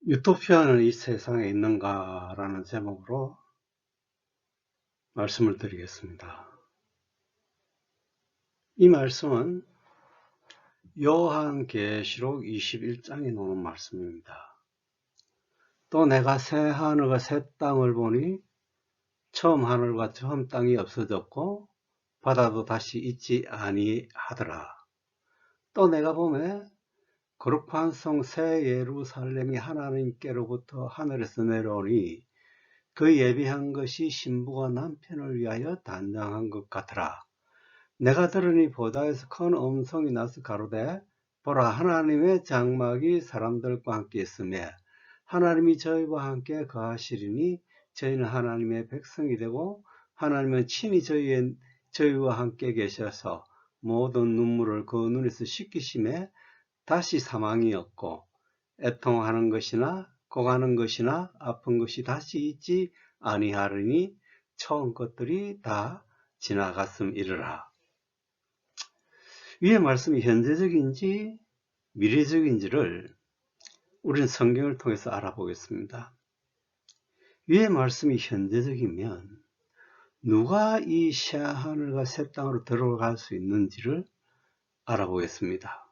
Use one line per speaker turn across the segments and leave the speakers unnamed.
유토피아는 이 세상에 있는가라는 제목으로 말씀을 드리겠습니다. 이 말씀은 요한계시록 21장에 나오는 말씀입니다. 또 내가 새 하늘과 새 땅을 보니 처음 하늘과 처음 땅이 없어졌고 바다도 다시 있지 아니하더라. 또 내가 보매 거룩한 성 새 예루살렘이 하나님께로부터 하늘에서 내려오니 그 예비한 것이 신부가 남편을 위하여 단장한 것 같으라. 내가 들으니 보다에서 큰 음성이 나서 가로되 보라, 하나님의 장막이 사람들과 함께 있으며 하나님이 저희와 함께 거하시리니 저희는 하나님의 백성이 되고 하나님은 친히 저희와 함께 계셔서 모든 눈물을 그 눈에서 씻기심에 다시 사망이 없고 애통하는 것이나 고가는 것이나 아픈 것이 다시 있지 아니하리니 처음 것들이 다 지나갔음이르라. 위의 말씀이 현재적인지 미래적인지를 우리는 성경을 통해서 알아보겠습니다. 위의 말씀이 현재적이면 누가 이 새 하늘과 새 땅으로 들어갈 수 있는지를 알아보겠습니다.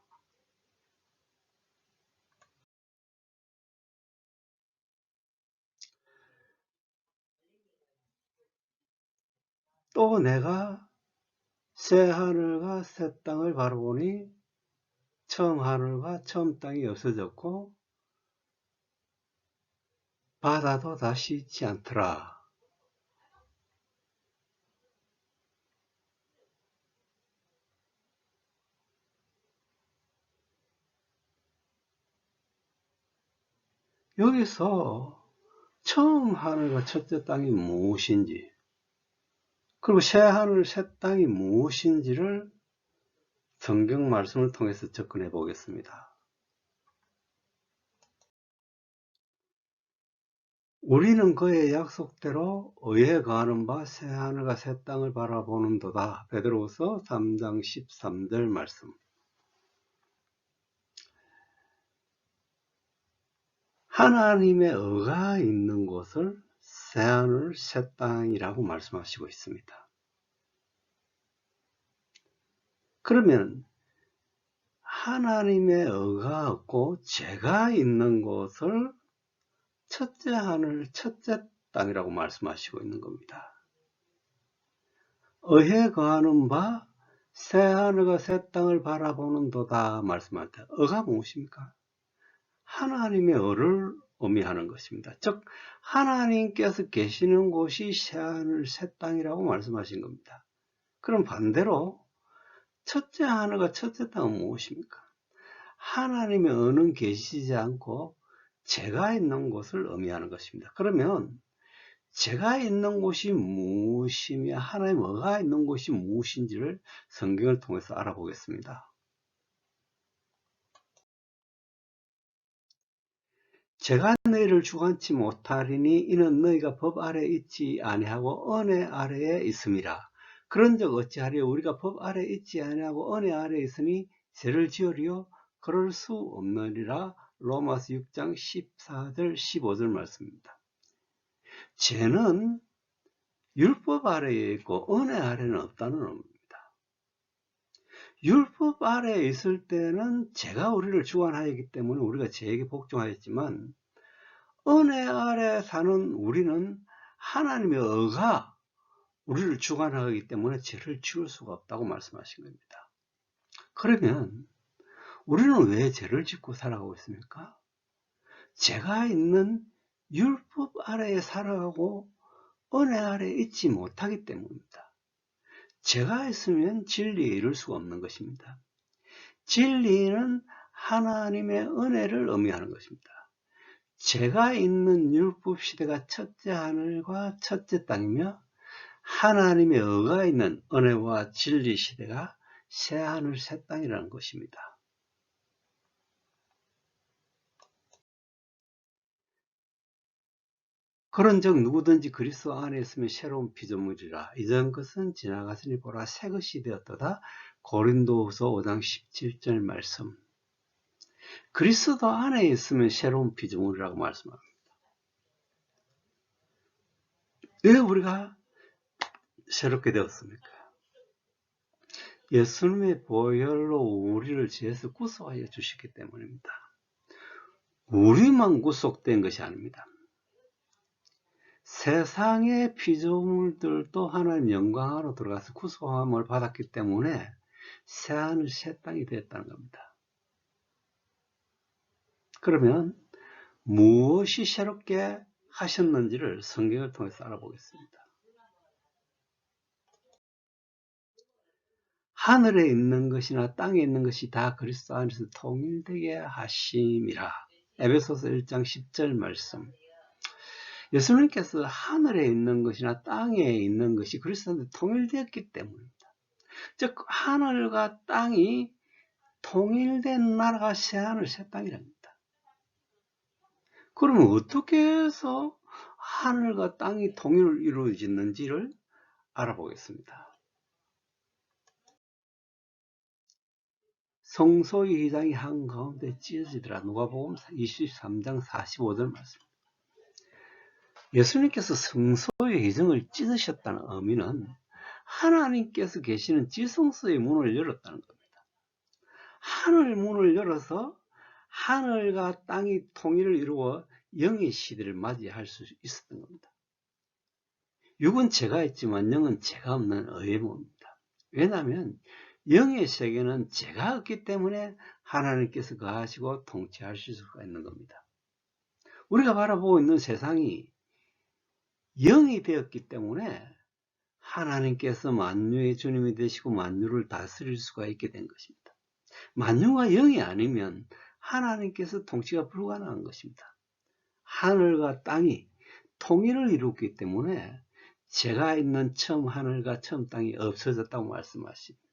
또 내가 새 하늘과 새 땅을 바라보니 처음 하늘과 처음 땅이 없어졌고 바다도 다시 있지 않더라. 여기서 처음 하늘과 첫째 땅이 무엇인지, 그리고 새 하늘 새 땅이 무엇인지를 성경 말씀을 통해서 접근해 보겠습니다. 우리는 그의 약속대로 의에 거하는 바 새 하늘과 새 땅을 바라보는도다. 베드로후서 3장 13절 말씀. 하나님의 의가 있는 곳을 새 하늘 새 땅이라고 말씀하시고 있습니다. 그러면 하나님의 의가 없고 죄가 있는 곳을 첫째 하늘 첫째 땅이라고 말씀하시고 있는 겁니다. 의에 거하는 바 새 하늘과 새 땅을 바라보는 도다 말씀할 때 의가 무엇입니까? 하나님의 의를 의미하는 것입니다. 즉 하나님께서 계시는 곳이 새 하늘 새 땅이라고 말씀하신 겁니다. 그럼 반대로 첫째 하늘과 첫째 땅은 무엇입니까? 하나님의 의는 계시지 않고 죄가 있는 곳을 의미하는 것입니다. 그러면 죄가 있는 곳이 무엇이며 하나님의 의가 있는 곳이 무엇인지를 성경을 통해서 알아보겠습니다. 제가 너희를 주관치 못하리니 이는 너희가 법 아래 있지 아니하고 은혜 아래에 있음이라. 그런즉 어찌하리요? 우리가 법 아래 있지 아니하고 은혜 아래에 있으니 죄를 지으리요? 그럴 수 없느니라. 로마서 6장 14절 15절 말씀입니다. 죄는 율법 아래에 있고 은혜 아래는 없다는 의미입니다. 율법 아래에 있을 때는 죄가 우리를 주관하였기 때문에 우리가 죄에게 복종하였지만 은혜 아래 사는 우리는 하나님의 의가 우리를 주관하기 때문에 죄를 지을 수가 없다고 말씀하신 겁니다. 그러면 우리는 왜 죄를 짓고 살아가고 있습니까? 죄가 있는 율법 아래에 살아가고 은혜 아래에 있지 못하기 때문입니다. 죄가 있으면 진리에 이룰 수가 없는 것입니다. 진리는 하나님의 은혜를 의미하는 것입니다. 죄가 있는 율법 시대가 첫째 하늘과 첫째 땅이며 하나님의 의가 있는 은혜와 진리 시대가 새 하늘 새 땅이라는 것입니다. 그런즉 누구든지 그리스도 안에 있으면 새로운 피조물이라. 이전 것은 지나갔으니 보라 새 것이 되었도다. 고린도후서 5장 17절 말씀. 그리스도 안에 있으면 새로운 피조물이라고 말씀합니다. 왜 우리가 새롭게 되었습니까? 예수님의 보혈로 우리를 죄에서 구속하여 주셨기 때문입니다. 우리만 구속된 것이 아닙니다. 세상의 피조물들도 하나님 영광으로 들어가서 구속함을 받았기 때문에 새하늘 새 땅이 되었다는 겁니다. 그러면 무엇이 새롭게 하셨는지를 성경을 통해서 알아보겠습니다. 하늘에 있는 것이나 땅에 있는 것이 다 그리스도 안에서 통일되게 하심이라. 에베소서 1장 10절 말씀. 예수님께서 하늘에 있는 것이나 땅에 있는 것이 그리스도한테 통일되었기 때문입니다. 즉 하늘과 땅이 통일된 나라가 새하늘 새 땅이랍니다. 그러면 어떻게 해서 하늘과 땅이 통일을 이루어지는지를 알아보겠습니다. 성소의 휘장이 한가운데 찢어지더라. 누가복음 23장 45절 말씀. 예수님께서 성소의 휘장을 찢으셨다는 의미는 하나님께서 계시는 지성소의 문을 열었다는 겁니다. 하늘 문을 열어서 하늘과 땅이 통일을 이루어 영의 시대를 맞이할 수 있었던 겁니다. 육은 죄가 있지만 영은 죄가 없는 의무입니다. 왜냐하면 영의 세계는 죄가 없기 때문에 하나님께서 거하시고 통치하실 수가 있는 겁니다. 우리가 바라보고 있는 세상이 영이 되었기 때문에 하나님께서 만유의 주님이 되시고 만유를 다스릴 수가 있게 된 것입니다. 만유가 영이 아니면 하나님께서 통치가 불가능한 것입니다. 하늘과 땅이 통일을 이루었기 때문에 죄가 있는 처음 하늘과 처음 땅이 없어졌다고 말씀하십니다.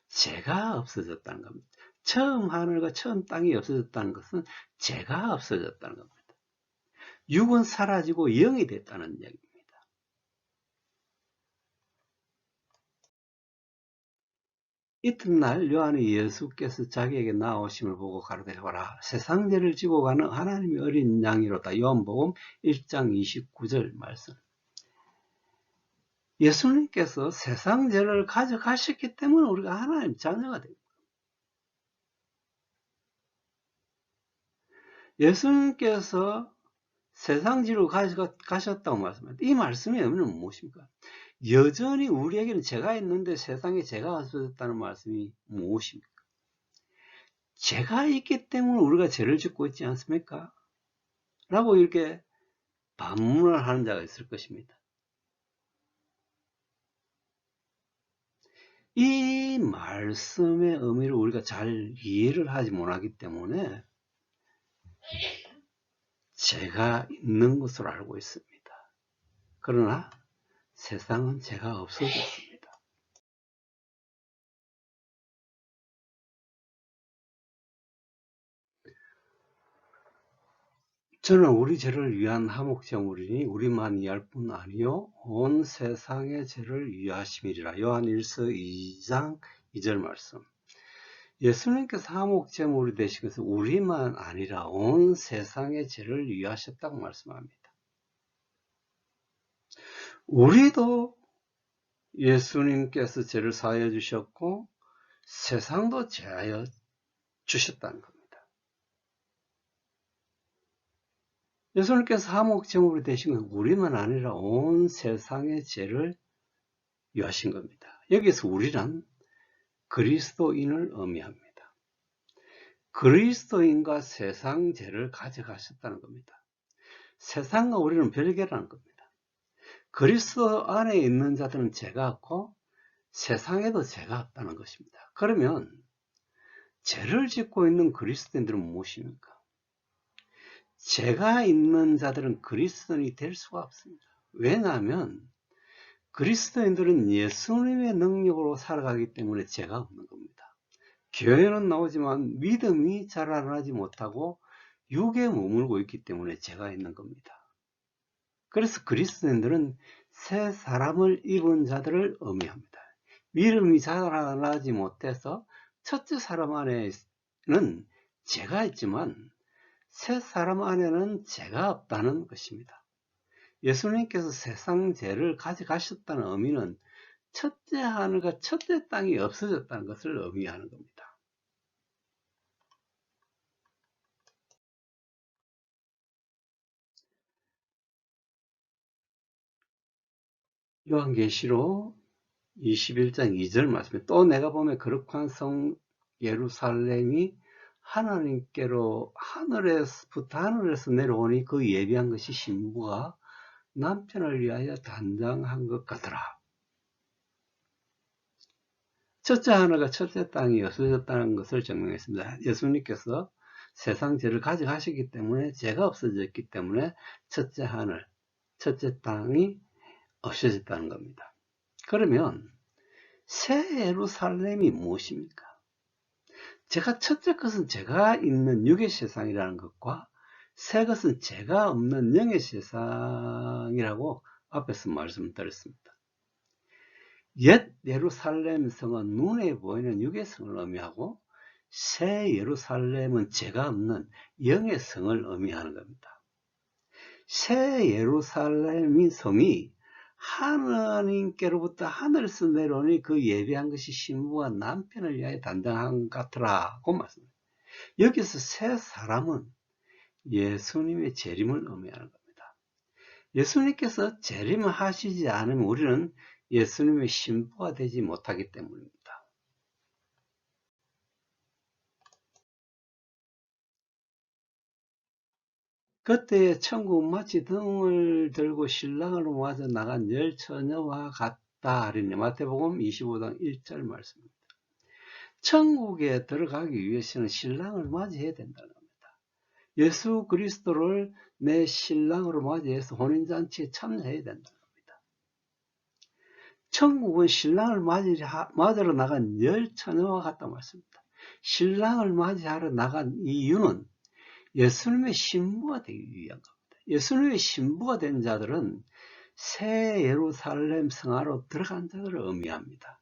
죄가 없어졌다는 겁니다. 처음 하늘과 처음 땅이 없어졌다는 것은 죄가 없어졌다는 겁니다. 육은 사라지고 영이 됐다는 얘기입니다. 이튿날 요한이 예수께서 자기에게 나오심을 보고 가로되 보라 세상 죄를 지고 가는 하나님의 어린 양이로다. 요한복음 1장 29절 말씀. 예수님께서 세상 죄를 가져가셨기 때문에 우리가 하나님 자녀가 됩니다. 예수님께서 세상 죄를 가져가셨다고 말씀합니다. 이 말씀의 의미는 무엇입니까? 여전히 우리에게는 죄가 있는데 세상에 죄가 없어졌다는 말씀이 무엇입니까? 죄가 있기 때문에 우리가 죄를 짓고 있지 않습니까? 라고 이렇게 반문을 하는 자가 있을 것입니다. 이 말씀의 의미를 우리가 잘 이해를 하지 못하기 때문에 죄가 있는 것으로 알고 있습니다. 그러나 세상은 죄가 없어졌습니다. 저는 우리 죄를 위한 화목제물이니 우리만 위할 뿐 아니요 온 세상의 죄를 위하심이리라. 요한 1서 2장 2절 말씀. 예수님께서 화목제물이 되신 것은 우리만 아니라 온 세상의 죄를 위하셨다고 말씀합니다. 우리도 예수님께서 죄를 사하여 주셨고 세상도 죄하여 주셨다는 겁니다. 예수님께서 화목제물이 되신 것은 우리만 아니라 온 세상의 죄를 위하신 겁니다. 여기서 우리란 그리스도인을 의미합니다. 그리스도인과 세상 죄를 가져가셨다는 겁니다. 세상과 우리는 별개라는 겁니다. 그리스도 안에 있는 자들은 죄가 없고 세상에도 죄가 없다는 것입니다. 그러면 죄를 짓고 있는 그리스도인들은 무엇입니까? 죄가 있는 자들은 그리스도인이 될 수가 없습니다. 왜냐하면 그리스도인들은 예수님의 능력으로 살아가기 때문에 죄가 없는 겁니다. 교회는 나오지만 믿음이 자라나지 못하고 육에 머물고 있기 때문에 죄가 있는 겁니다. 그래서 그리스도인들은 새 사람을 입은 자들을 의미합니다. 믿음이 자라나지 못해서 첫째 사람 안에는 죄가 있지만 새 사람 안에는 죄가 없다는 것입니다. 예수님께서 세상 죄를 가져가셨다는 의미는 첫째 하늘과 첫째 땅이 없어졌다는 것을 의미하는 겁니다. 요한계시록 21장 2절 말씀에 또 내가 보면 거룩한 성 예루살렘이 하나님께로 하늘에서 내려오니 그 예비한 것이 신부가 남편을 위하여 단장한 것 같더라. 첫째 하늘과 첫째 땅이 없어졌다는 것을 증명했습니다. 예수님께서 세상 죄를 가져가셨기 때문에 죄가 없어졌기 때문에 첫째 하늘, 첫째 땅이 없어졌다는 겁니다. 그러면 새 예루살렘이 무엇입니까? 첫째 것은 죄가 있는 육의 세상이라는 것과 새 것은 죄가 없는 영의 세상이라고 앞에서 말씀드렸습니다. 옛 예루살렘 성은 눈에 보이는 육의 성을 의미하고 새 예루살렘은 죄가 없는 영의 성을 의미하는 겁니다. 새 예루살렘인 성이 하나님께로부터 하늘에서 내려오니 그 예비한 것이 신부가 남편을 위하여 단장한 것 같더라고 말씀합니다. 여기서 새 사람은 예수님의 재림을 의미하는 겁니다. 예수님께서 재림을 하시지 않으면 우리는 예수님의 신부가 되지 못하기 때문입니다. 그때 천국 마치 등을 들고 신랑을 맞아 나간 열 처녀와 같다 하리니 마태복음 25장 1절 말씀입니다. 천국에 들어가기 위해서는 신랑을 맞이해야 된다는 겁니다. 예수 그리스도를 내 신랑으로 맞이해서 혼인잔치에 참여해야 된다는 겁니다. 천국은 신랑을 맞으러 나간 열 처녀와 같다 말씀입니다. 신랑을 맞이하러 나간 이유는 예수님의 신부가 되기 위한 겁니다. 예수님의 신부가 된 자들은 새 예루살렘 성화로 들어간 자들을 의미합니다.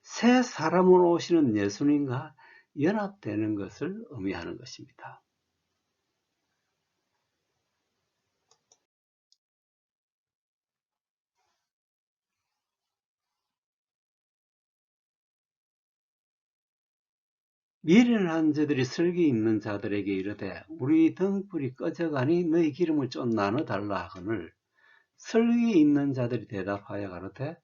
새 사람으로 오시는 예수님과 연합되는 것을 의미하는 것입니다. 미련한 자들이 슬기 있는 자들에게 이르되 우리 등불이 꺼져가니 너희 기름을 좀 나눠달라 하거늘 슬기 있는 자들이 대답하여 가로되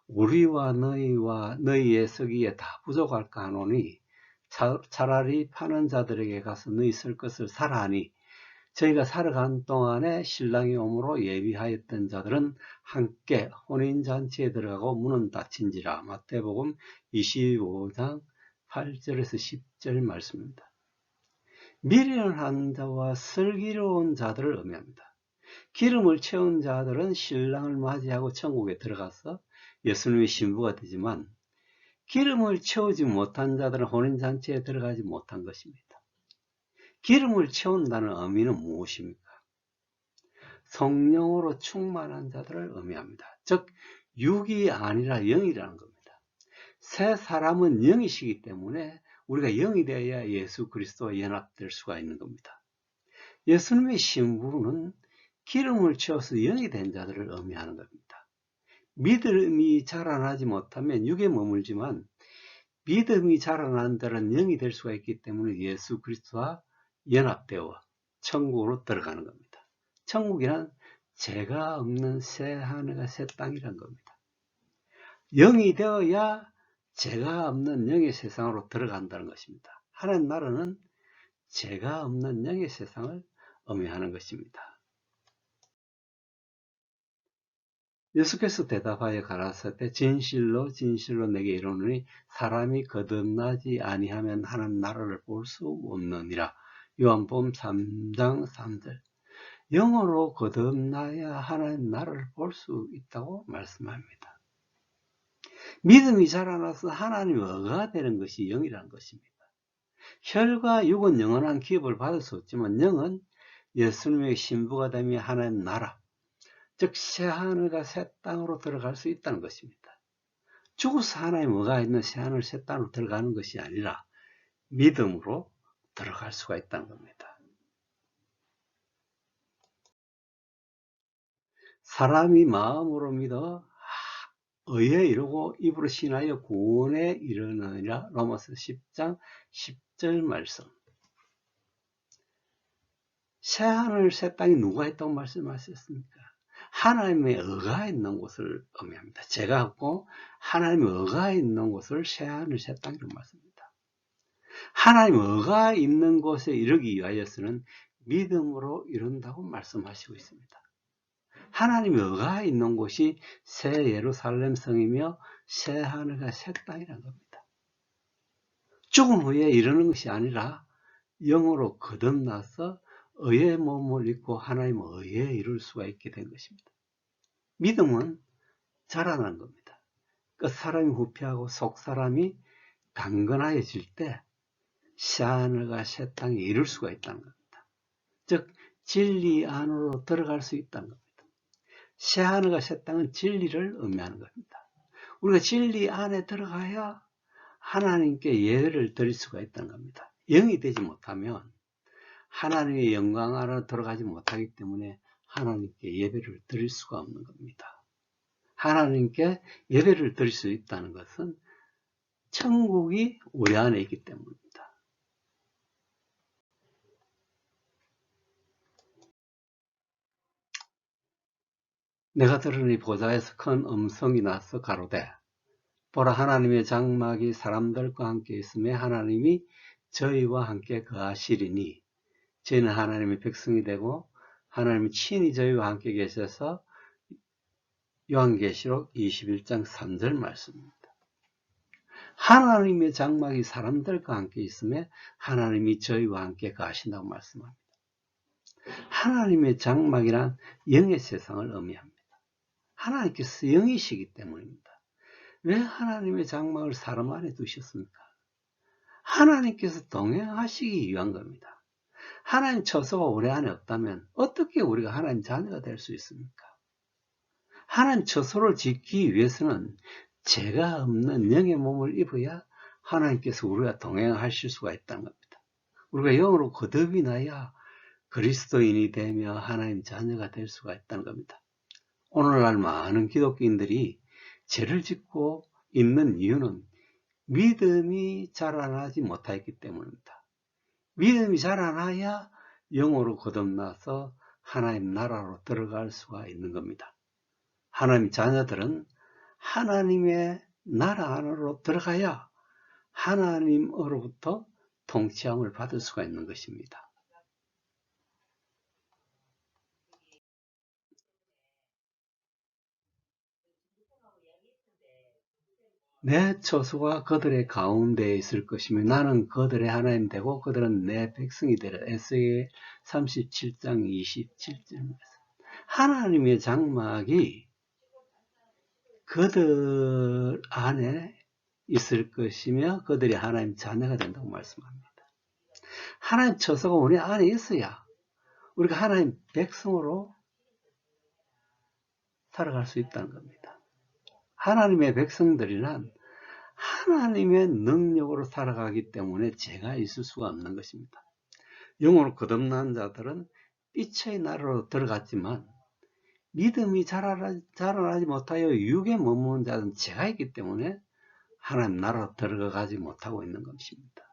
우리와 너희의 서기에 다 부족할까 하노니 차라리 파는 자들에게 가서 너희 쓸 것을 사라 하니 저희가 살아간 동안에 신랑이 오므로 예비하였던 자들은 함께 혼인잔치에 들어가고 문은 닫힌지라. 마태복음 25장 8절에서 10절 말씀입니다. 미련한 자와 슬기로운 자들을 의미합니다. 기름을 채운 자들은 신랑을 맞이하고 천국에 들어가서 예수님의 신부가 되지만 기름을 채우지 못한 자들은 혼인잔치에 들어가지 못한 것입니다. 기름을 채운다는 의미는 무엇입니까? 성령으로 충만한 자들을 의미합니다. 즉 육이 아니라 영이라는 겁니다. 새 사람은 영이시기 때문에 우리가 영이 되어야 예수 그리스도와 연합될 수가 있는 겁니다. 예수님의 신부는 기름을 채워서 영이 된 자들을 의미하는 겁니다. 믿음이 자라나지 못하면 육에 머물지만 믿음이 자라난 자는 영이 될 수가 있기 때문에 예수 그리스도와 연합되어 천국으로 들어가는 겁니다. 천국이란 죄가 없는 새 하늘과 새 땅이란 겁니다. 영이 되어야 죄가 없는 영의 세상으로 들어간다는 것입니다. 하나님 나라는 죄가 없는 영의 세상을 의미하는 것입니다. 예수께서 대답하여 가라사대 진실로 진실로 내게 이르노니 사람이 거듭나지 아니하면 하나님 나라를 볼 수 없느니라. 요한복음 3장 3절. 영으로 거듭나야 하나님 나라를 볼 수 있다고 말씀합니다. 믿음이 자라나서 하나님의 어가 되는 것이 영이라는 것입니다. 혈과 육은 영원한 기업을 받을 수 없지만 영은 예수님의 신부가 되며 하나님 나라, 즉 새하늘과 새 땅으로 들어갈 수 있다는 것입니다. 죽어서 하나님 어가 있는 새하늘 새 땅으로 들어가는 것이 아니라 믿음으로 들어갈 수가 있다는 겁니다. 사람이 마음으로 믿어 의에 이르고 입으로 신하여 구원에 이르느니라. 로마서 10장 10절 말씀. 새하늘 새 땅이 누가 있다고 말씀하셨습니까? 하나님의 의가 있는 곳을 의미합니다. 제가 갖고 하나님의 의가 있는 곳을 새하늘 새 땅이라고 말씀합니다. 하나님의 의가 있는 곳에 이르기 위하여서는 믿음으로 이룬다고 말씀하시고 있습니다. 하나님의 의가 있는 곳이 새 예루살렘 성이며 새 하늘과 새 땅이라는 겁니다. 죽음 후에 이르는 것이 아니라 영으로 거듭나서 의의 몸을 입고 하나님의 의에 이룰 수가 있게 된 것입니다. 믿음은 자라나는 겁니다. 끝사람이 후피하고 속사람이 강건해질 때 새하늘과 새 땅에 이룰 수가 있다는 겁니다. 즉 진리 안으로 들어갈 수 있다는 겁니다. 새하늘과 새 땅은 진리를 의미하는 겁니다. 우리가 진리 안에 들어가야 하나님께 예배를 드릴 수가 있다는 겁니다. 영이 되지 못하면 하나님의 영광 안으로 들어가지 못하기 때문에 하나님께 예배를 드릴 수가 없는 겁니다. 하나님께 예배를 드릴 수 있다는 것은 천국이 우리 안에 있기 때문입니다. 내가 들으니 보좌에서 큰 음성이 나서 가로되 보라 하나님의 장막이 사람들과 함께 있음에 하나님이 저희와 함께 거하시리니 저희는 하나님의 백성이 되고 하나님이 친히 저희와 함께 계셔서 요한계시록 21장 3절 말씀입니다. 하나님의 장막이 사람들과 함께 있음에 하나님이 저희와 함께 거하신다고 말씀합니다. 하나님의 장막이란 영의 세상을 의미합니다. 하나님께서 영이시기 때문입니다. 왜 하나님의 장막을 사람 안에 두셨습니까? 하나님께서 동행하시기 위한 겁니다. 하나님 처소가 우리 안에 없다면 어떻게 우리가 하나님 자녀가 될 수 있습니까? 하나님 처소를 짓기 위해서는 죄가 없는 영의 몸을 입어야 하나님께서 우리가 동행하실 수가 있다는 겁니다. 우리가 영으로 거듭이 나야 그리스도인이 되며 하나님 자녀가 될 수가 있다는 겁니다. 오늘날 많은 기독교인들이 죄를 짓고 있는 이유는 믿음이 자라나지 못했기 때문입니다. 믿음이 자라나야 영으로 거듭나서 하나님 나라로 들어갈 수가 있는 겁니다. 하나님 자녀들은 하나님의 나라 안으로 들어가야 하나님으로부터 통치함을 받을 수가 있는 것입니다. 내 처소가 그들의 가운데에 있을 것이며 나는 그들의 하나님 되고 그들은 내 백성이 되리라. 에스겔 37장 27절. 하나님의 장막이 그들 안에 있을 것이며 그들이 하나님 자녀가 된다고 말씀합니다. 하나님 처소가 우리 안에 있어야 우리가 하나님 백성으로 살아갈 수 있다는 겁니다. 하나님의 백성들이란 하나님의 능력으로 살아가기 때문에 죄가 있을 수가 없는 것입니다. 영으로 거듭난 자들은 빛의 나라로 들어갔지만 믿음이 자라나지 못하여 육에 머무는 자는 죄가 있기 때문에 하나님 나라로 들어가지 못하고 있는 것입니다.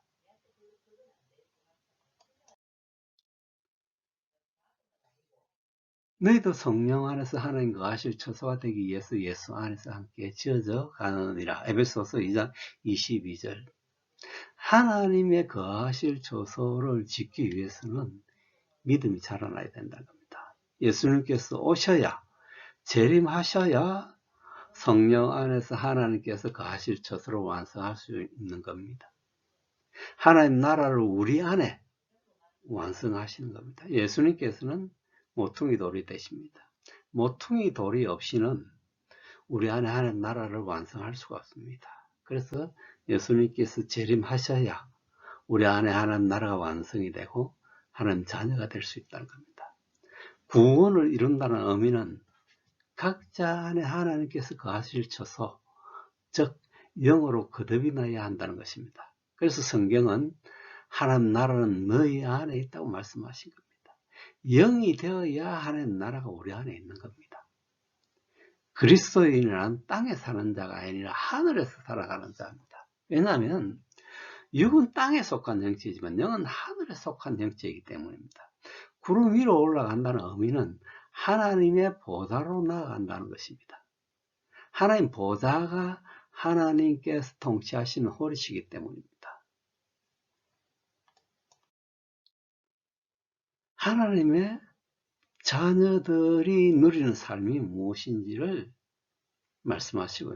너희도 성령 안에서 하나님 거하실 처소가 되기 위해서 예수 안에서 함께 지어져 가느니라. 에베소서 2장 22절. 하나님의 거하실 처소를 짓기 위해서는 믿음이 자라나야 된다는 겁니다. 예수님께서 오셔야 재림하셔야 성령 안에서 하나님께서 거하실 처소를 완성할 수 있는 겁니다. 하나님 나라를 우리 안에 완성하시는 겁니다. 예수님께서는 모퉁이 돌이 되십니다. 모퉁이 돌이 없이는 우리 안에 하나님 나라를 완성할 수가 없습니다. 그래서 예수님께서 재림하셔야 우리 안에 하나님 나라가 완성이 되고 하나님 자녀가 될 수 있다는 겁니다. 구원을 이룬다는 의미는 각자 안에 하나님께서 거하실 처소, 즉 영으로 거듭이 나야 한다는 것입니다. 그래서 성경은 하나님 나라는 너희 안에 있다고 말씀하신 겁니다. 영이 되어야 하나님 나라가 우리 안에 있는 겁니다. 그리스도인이란 땅에 사는 자가 아니라 하늘에서 살아가는 자입니다. 왜냐하면 육은 땅에 속한 형체이지만 영은 하늘에 속한 형체이기 때문입니다. 구름 위로 올라간다는 의미는 하나님의 보좌로 나아간다는 것입니다. 하나님 보좌가 하나님께서 통치하시는 홀이시기 때문입니다. 하나님의 자녀들이 누리는 삶이 무엇인지를 말씀하시고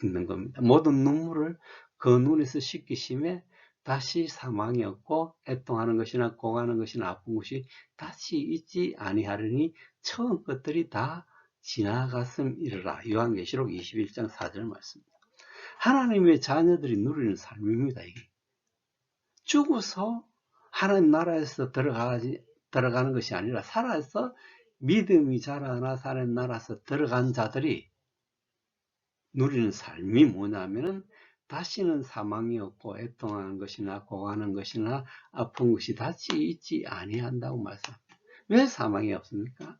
있는 겁니다. 모든 눈물을 그 눈에서 씻기심에 다시 사망이 없고 애통하는 것이나 고가는 것이나 아픈 것이 다시 있지 아니하리니 처음 것들이 다 지나갔음이르라. 요한계시록 21장 4절 말씀입니다. 하나님의 자녀들이 누리는 삶입니다. 이게 죽어서 하나님 나라에서 들어가는 것이 아니라 살아서 믿음이 자라나서 하나님 나라에서 들어간 자들이 누리는 삶이 뭐냐면은 다시는 사망이 없고 애통하는 것이나 고가는 것이나 아픈 것이 다시 있지 아니한다고 말씀합니다. 왜 사망이 없습니까?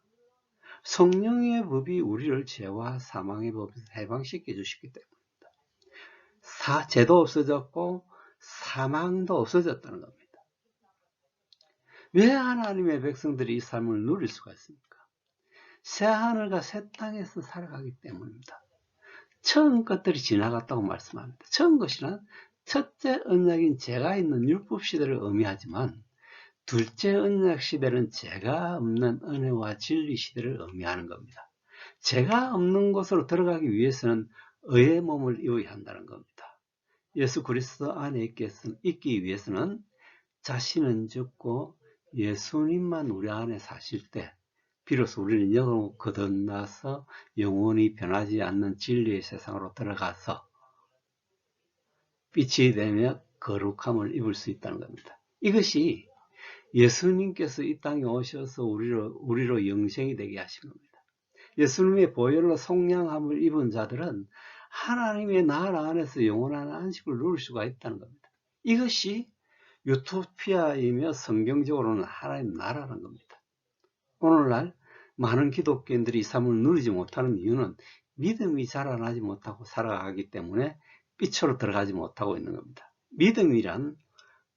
성령의 법이 우리를 죄와 사망의 법에서 해방시켜 주시기 때문입니다. 죄도 없어졌고 사망도 없어졌다는 겁니다. 왜 하나님의 백성들이 이 삶을 누릴 수가 있습니까? 새 하늘과 새 땅에서 살아가기 때문입니다. 처음 것들이 지나갔다고 말씀합니다. 처음 것이란 첫째 언약인 죄가 있는 율법 시대를 의미하지만 둘째 언약 시대는 죄가 없는 은혜와 진리 시대를 의미하는 겁니다. 죄가 없는 곳으로 들어가기 위해서는 의의 몸을 입어야 한다는 겁니다. 예수 그리스도 안에 있기 위해서는 자신은 죽고 예수님만 우리 안에 사실 때 비로소 우리는 영으로 거듭나서 영원히 변하지 않는 진리의 세상으로 들어가서 빛이 되며 거룩함을 입을 수 있다는 겁니다. 이것이 예수님께서 이 땅에 오셔서 우리로 영생이 되게 하신 겁니다. 예수님의 보혈로 속량함을 입은 자들은 하나님의 나라 안에서 영원한 안식을 누릴 수가 있다는 겁니다. 이것이 유토피아이며 성경적으로는 하나님 나라라는 겁니다. 오늘날 많은 기독교인들이 이 삶을 누리지 못하는 이유는 믿음이 자라나지 못하고 살아가기 때문에 빛으로 들어가지 못하고 있는 겁니다. 믿음이란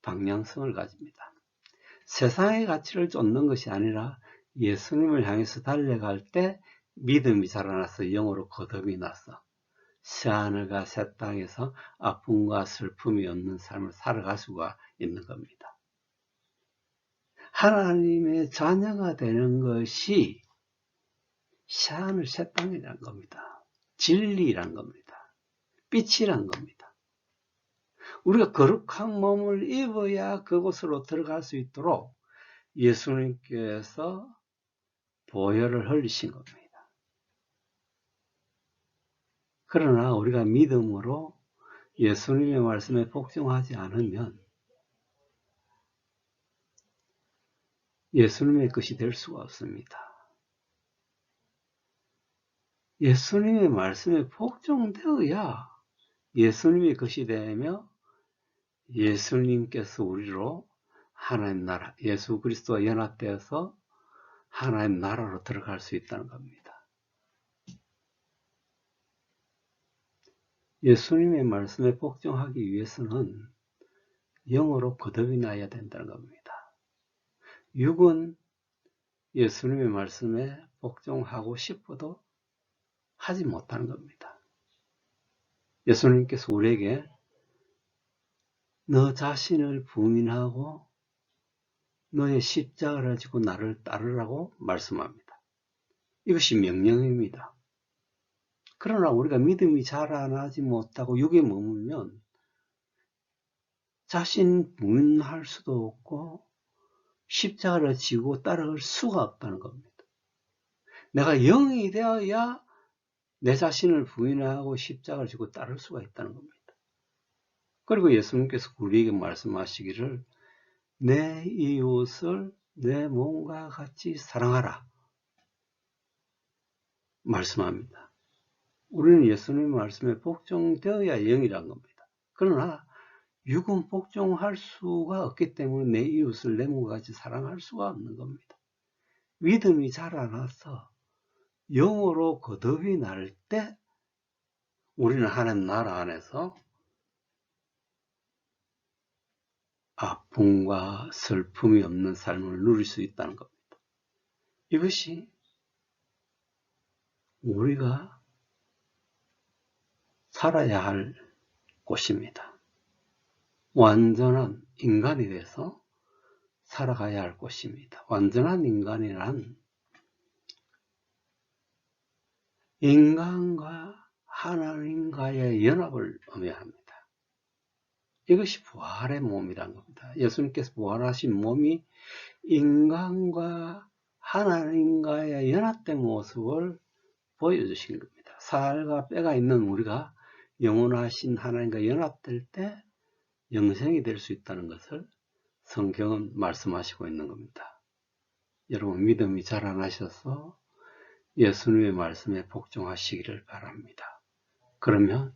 방향성을 가집니다. 세상의 가치를 쫓는 것이 아니라 예수님을 향해서 달려갈 때 믿음이 자라나서 영으로 거듭이 나서 새하늘과 새 땅에서 아픔과 슬픔이 없는 삶을 살아갈 수가 있는 겁니다. 하나님의 자녀가 되는 것이 새하늘 새 땅이라는 겁니다. 진리란 겁니다. 빛이란 겁니다. 우리가 거룩한 몸을 입어야 그곳으로 들어갈 수 있도록 예수님께서 보혈을 흘리신 겁니다. 그러나 우리가 믿음으로 예수님의 말씀에 복종하지 않으면 예수님의 것이 될 수가 없습니다. 예수님의 말씀에 복종되어야 예수님의 것이 되며 예수님께서 우리로 하나님 나라, 예수 그리스도와 연합되어서 하나님 나라로 들어갈 수 있다는 겁니다. 예수님의 말씀에 복종하기 위해서는 영으로 거듭이 나야 된다는 겁니다. 육은 예수님의 말씀에 복종하고 싶어도 하지 못하는 겁니다. 예수님께서 우리에게 너 자신을 부인하고 너의 십자가를 지고 나를 따르라고 말씀합니다. 이것이 명령입니다. 그러나 우리가 믿음이 자라나지 못하고 육에 머물면 자신 부인할 수도 없고 십자가를 지고 따라갈 수가 없다는 겁니다. 내가 영이 되어야 내 자신을 부인하고 십자가를 지고 따를 수가 있다는 겁니다. 그리고 예수님께서 우리에게 말씀하시기를 내 이웃을 내 몸과 같이 사랑하라 말씀합니다. 우리는 예수님 말씀에 복종되어야 영이란 겁니다. 그러나 육은 복종할 수가 없기 때문에 내 이웃을 내 몸과 같이 사랑할 수가 없는 겁니다. 믿음이 자라나서 영으로 거듭이 날 때 우리는 하나님 나라 안에서 아픔과 슬픔이 없는 삶을 누릴 수 있다는 겁니다. 이것이 우리가 살아야 할 곳입니다. 완전한 인간이 돼서 살아가야 할 곳입니다. 완전한 인간이란 인간과 하나님과의 연합을 의미합니다. 이것이 부활의 몸이란 겁니다. 예수님께서 부활하신 몸이 인간과 하나님과의 연합된 모습을 보여주신 겁니다. 살과 뼈가 있는 우리가 영원하신 하나님과 연합될 때 영생이 될 수 있다는 것을 성경은 말씀하시고 있는 겁니다. 여러분 믿음이 자라나셔서 예수님의 말씀에 복종하시기를 바랍니다. 그러면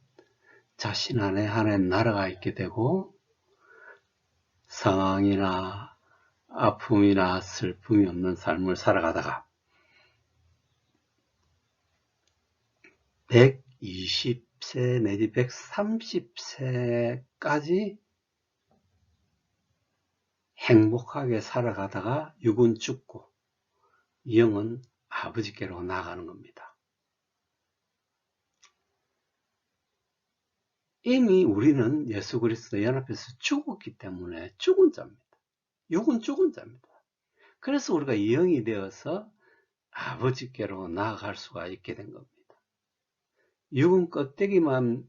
자신 안에 하나님 나라가 있게 되고 상황이나 아픔이나 슬픔이 없는 삶을 살아가다가 120세 내지 130세까지 행복하게 살아가다가 육은 죽고 영은 아버지께로 나가는 겁니다. 이미 우리는 예수 그리스도 연합해서 죽었기 때문에 죽은 자입니다. 육은 죽은 자입니다. 그래서 우리가 영이 되어서 아버지께로 나아갈 수가 있게 된 겁니다. 육은 껍데기만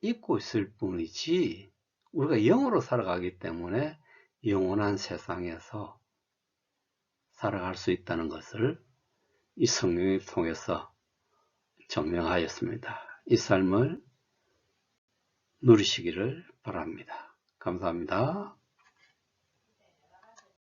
입고 있을 뿐이지 우리가 영으로 살아가기 때문에 영원한 세상에서 살아갈 수 있다는 것을 이 성경을 통해서 증명하였습니다. 이 삶을 누리시기를 바랍니다. 감사합니다.